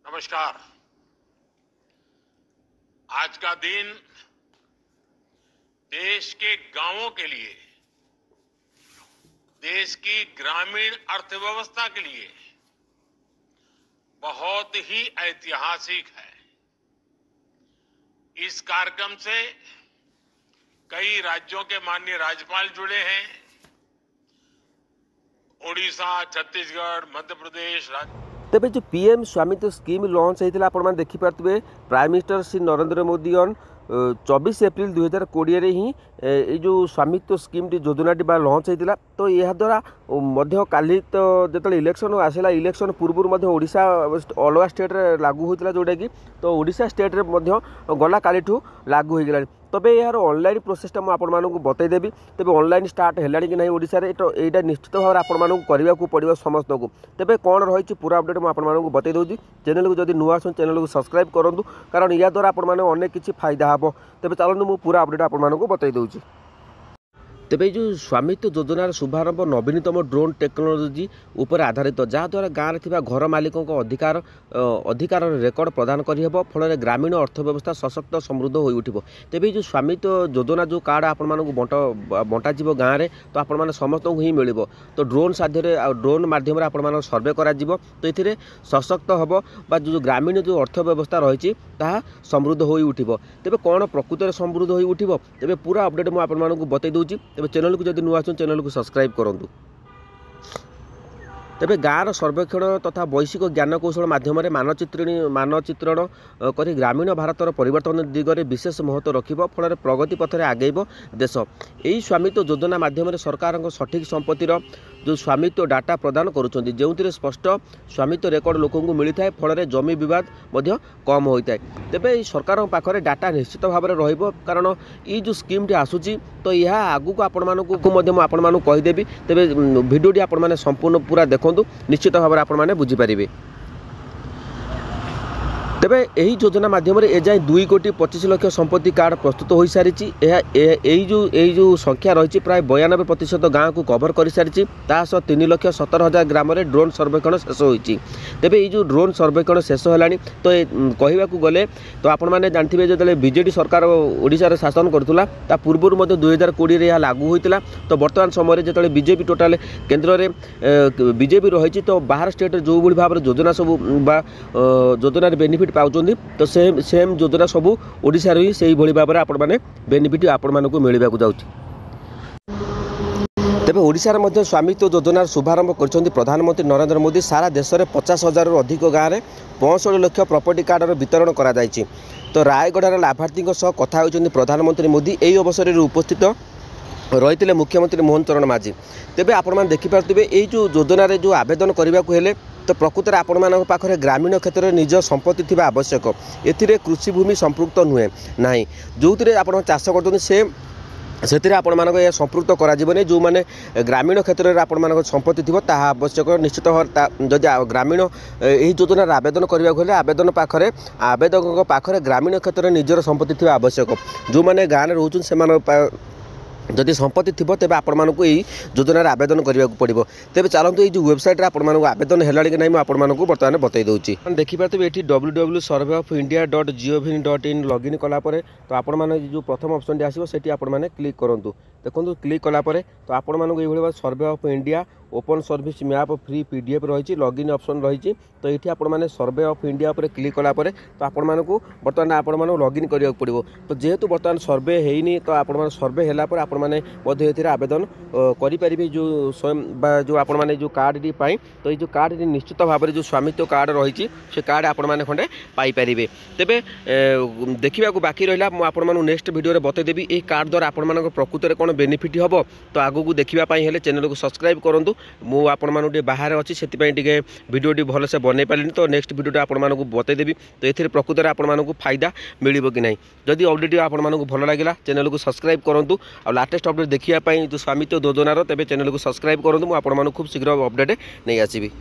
नमस्कार। आज का दिन देश के गांवों के लिए, देश की ग्रामीण अर्थव्यवस्था के लिए बहुत ही ऐतिहासिक है। इस कार्यक्रम से कई राज्यों के माननीय राज्यपाल जुड़े हैं। ओडिशा, छत्तीसगढ़, मध्य प्रदेश, तेज जो पीएम स्वामित्व स्कीम लॉन्च होता आप देखिपे prime minister Shri Narendra Modi 24 April 2020 ही ये जो स्वामित्व स्कीम योजना बा लॉन्च होता तो यह द्वारा काली तो जो इलेक्शन आसला इलेक्शन पूर्व ओडिशा अलग स्टेट लागू होता जोटा कि तो ओडिशा स्टेट गला काली लागू हो गला। तबे यार ऑनलाइन प्रोसेसटा मुझे बतईदेवी। तेज ऑनलाइन स्टार्ट है कि नहीं ओडिशा रे तो यहाँ निश्चित भाव आपको करने को पड़ो समस्त को। तेज कौन रही पूरा अपडेट मुझे बतई दूसरी। चैनल को जब नुआ आसन चैनल को सब्सक्राइब करूँ कारण या द्वारा आपने किसी फायदा हे। तेज चलते मुझे पूरा अपडेट आपको बतई दूसरी। तेज जो स्वामित्व योजनार शुभारंभ नवीनतम ड्रोन टेक्नोलोजी उपर आधारित जहाँद्वारा गाँव में घर मालिकों अधिकार रेकर्ड प्रदान करहब फल ग्रामीण अर्थव्यवस्था सशक्त समृद्ध हो उठिब। तेज जो स्वामित्व योजना जो कार्ड बंटाज गाँव में तो आपण समस्त ही मिल तो ड्रोन साध्य ड्रोन मध्यम आपण सर्वे कर तो ये सशक्त हम जो ग्रामीण जो अर्थव्यवस्था रही समृद्ध हो उठिब। तेज कौन प्रकृत समृद्ध हो उठिब तेज पूरा अपडेट मुझे बतई दूसरी। तेज चैनल को जब नुआ चैनल को सब्सक्राइब करूँ। तेज गाँव सर्वेक्षण तथा वैश्विक ज्ञान कौशल मध्यम मानचित्रण कर ग्रामीण भारतर परिवर्तन दिगरे विशेष महत्व रखिब फल प्रगति पथ में आगेब देश। यही स्वामित्व योजना मध्यम सरकार सठिक संपत्तिर जो स्वामित्व डाटा प्रदान करुँच जो स्पष्ट स्वामित्व रेकर्ड लोक मिलता है फल जमी बद कम होता है। तेज सरकार पाखे डाटा निश्चित भाव में रही कारण ये जो स्कीम टी आसूची तो यह आगू को आपण कहीदेवी। तेज भिडियोटी आपण संपूर्ण पूरा देखु निश्चित भाव में आपने बुझीपारे। तेबे यही योजना माध्यम एजाए 2,25,00,000 संपत्ति कार्ड प्रस्तुत हो सारी। जो संख्या रही प्राय 92% गाँव को कभर कर सारी। 3,17,000 ग्राम में ड्रोन सर्वेक्षण शेष होती। तेबे ये जो ड्रोन सर्वेक्षण शेष है तो कहवाक गले तो आपने जानते जो बीजेडी सरकार ओडिशा शासन करूला पूर्व 2020 यह लागू होता तो बर्तमान समय जो बीजेपी टोटाल केन्द्र में बीजेपी रही तो बाहर स्टेट जो भाव योजना सब योजन बेनिफिट पाउछन्ती तो सेम योजना सब ओडिशा ही से भाव में आपण बेनिफिट आपण को मिलवा जाऊँगी। तेज ओडिशार मध्य स्वामित्व योजनार शुभारंभ कर प्रधानमंत्री नरेंद्र मोदी सारा देश में 50,000 अधिक गाँव में 65 लाख प्रॉपर्टी कार्ड वितरण करा जायछि। तो रायगढ़ लाभार्थी कथा होइछन्ती प्रधानमंत्री मोदी। यही अवसर में उपस्थित रही मुख्यमंत्री मोहन चरण माझी। तेबे आपण देखिपारे यही जो योजना जो आवेदन करने को हेले तो प्रकृत में आपण पाखे ग्रामीण क्षेत्र में निज संपत्ति थी आवश्यक। एथिरे कृषिभूमि संपृक्त नुहे ना जो आप चाष कर से आपण संपृक्त कर जो मैंने ग्रामीण क्षेत्र में आपण संपत्ति थी आवश्यक निश्चित भाव जदि ग्रामीण यही योजनार आवेदन करने आवेदन पाखे आवेदक पाखे ग्रामीण क्षेत्र में निजर संपत्ति थी आवश्यक। जो मैंने गाँव में रोचन से जदि संपत्ति थी तेज आपण यही योजनार आवेदन करने को पड़ो। तेज चलते ये वेबसाइट आपको आवेदन है कि नहीं आपको बर्तमान बतई दूसरी। देखिपारे ये www.surveyofIndia.gov.in लॉगिन कलापर तो आपण जो प्रथम ऑप्शन टी आसो से आपने क्लिक करूँ। देखो क्लिक कलापर तो आपण मानक survey of India open service map free PDF रही लॉगिन ऑप्शन रही तो ये आपने सर्वे ऑफ इंडिया पर क्लिक कलापर तो आपण मानक बर्तमान आपण लॉगिन करने को पड़ो। तो जेहेतु बर्तमान सर्वे होनी तो आपण सर्वे है आपण मैंने आवेदन करें जो स्वयं जो आपण मैंने जो कार्ड टी पाई तो ये जो कार्ड निश्चित भाव में जो स्वामित्व कार्ड रही से कार्ड आपण मैंने खंडे पाइपर। तेबे देखा बाकी रहा मुझे नेक्स्ट वीडियो बतईदेवी ये कार्ड द्वारा आपण प्रकृत में कौन बेनिफिट हम तो आगू देखापी चैनल को सब्सक्राइब करूँ। मुझे बाहर अच्छी से वीडियो भल से बनई पारे तो नेक्स्ट वीडियो आपको बतईदेवी तो ये प्रकृत में आपको फायदा मिल कि नहीं। जदि अपडेट आपको भल लगे चैनल को सब्सक्राइब करूँ और लाटेस्ट अपडेट देखापी जो स्वामित्व योजनार तेज चैनल को सब्सक्राइब करूँ मुझे खूब शीघ्र अपडेट नहीं आसबि।